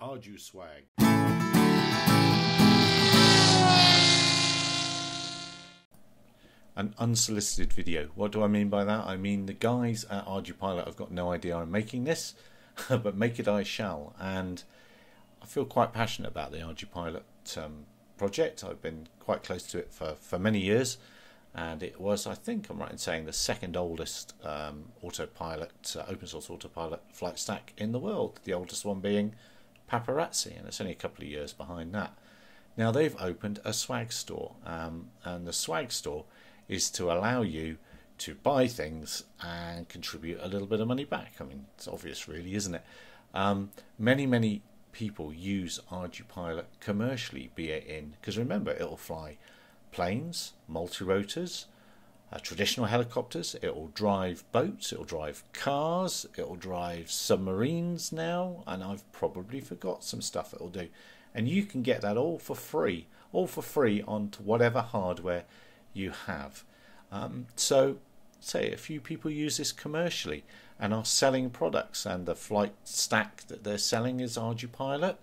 ArduSwag. An unsolicited video. What do I mean by that? I mean the guys at Ardupilot have got no idea I'm making this, but make it I shall. And I feel quite passionate about the Ardupilot project. I've been quite close to it for many years, and it was, I think I'm right in saying, the second oldest autopilot, open source autopilot flight stack in the world. The oldest one being Paparazzi, and it's only a couple of years behind that. Now they've opened a swag store, and the swag store is to allow you to buy things and contribute a little bit of money back. I mean, it's obvious really, isn't it? Many people use Ardupilot commercially, be it in, because remember, it'll fly planes, multi-rotors, traditional helicopters, it'll drive boats, it'll drive cars, it'll drive submarines now, and I've probably forgot some stuff it'll do. And you can get that all for free onto whatever hardware you have. So say a few people use this commercially and are selling products, and the flight stack that they're selling is Ardupilot,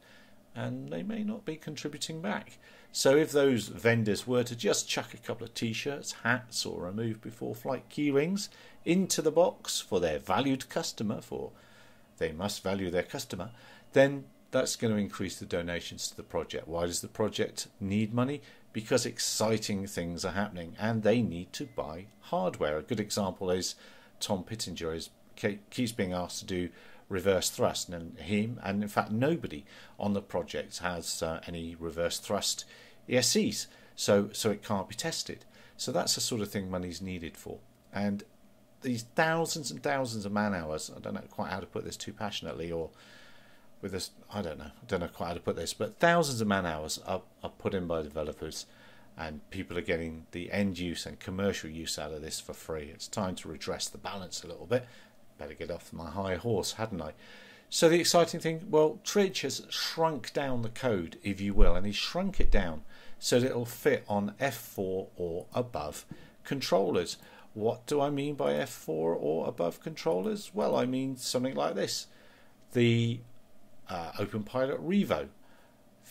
and they may not be contributing back. So if those vendors were to just chuck a couple of t-shirts, hats, or remove before flight key rings into the box for their valued customer, for they must value their customer, then that's going to increase the donations to the project. Why does the project need money? Because exciting things are happening and they need to buy hardware. A good example is Tom Pittenger keeps being asked to do reverse thrust, and him, and in fact nobody on the project has any reverse thrust ESCs, so it can't be tested. So that's the sort of thing money's needed for. And these thousands and thousands of man hours, I don't know quite how to put this too passionately, or with this, I don't know quite how to put this, but thousands of man hours are put in by developers, and people are getting the end use and commercial use out of this for free. It's time to redress the balance a little bit. Better get off my high horse, hadn't I? So the exciting thing, well, Tridge has shrunk down the code, if you will, and he's shrunk it down so that it'll fit on F4 or above controllers. What do I mean by F4 or above controllers? Well, I mean something like this. The OpenPilot Revo,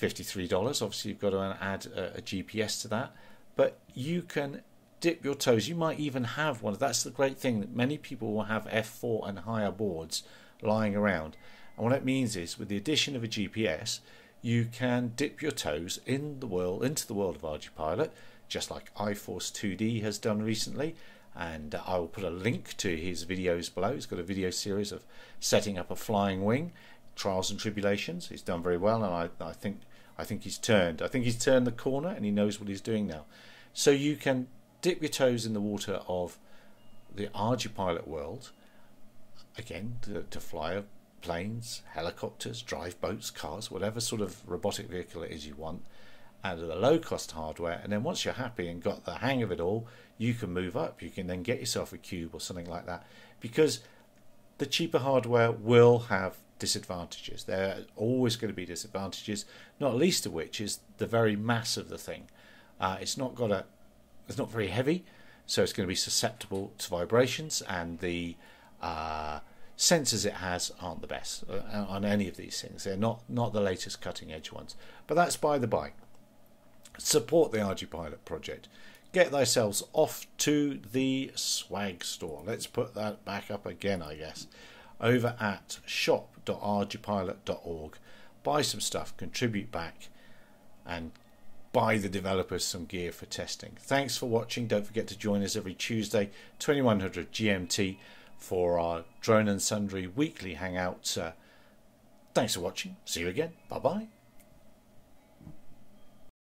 $53. Obviously you've got to add a GPS to that, but you can dip your toes. You might even have one. That's the great thing, that many people will have F4 and higher boards lying around, and what it means is with the addition of a GPS you can dip your toes into the world of Ardupilot, just like iForce 2D has done recently. And I will put a link to his videos below. He's got a video series of setting up a flying wing, trials and tribulations. He's done very well, and I think he's turned the corner, and he knows what he's doing now. So you can dip your toes in the water of the Ardupilot world, again, to fly planes, helicopters, drive boats, cars, whatever sort of robotic vehicle it is you want, out of the low-cost hardware. And then once you're happy and got the hang of it all, you can move up. You can then get yourself a cube or something like that, because the cheaper hardware will have disadvantages. There are always going to be disadvantages, not least of which is the very mass of the thing. It's not very heavy, so it's going to be susceptible to vibrations, and the sensors it has aren't the best on any of these things. They're not the latest cutting edge ones, but that's by the by. Support the Ardupilot project. Get thyself off to the swag store. Let's put that back up again, I guess, over at shop.ardupilot.org. Buy some stuff, contribute back, and buy the developers some gear for testing. Thanks for watching. Don't forget to join us every Tuesday 2100 GMT for our Drone and Sundry weekly hangouts. Thanks for watching. See you again. Bye bye.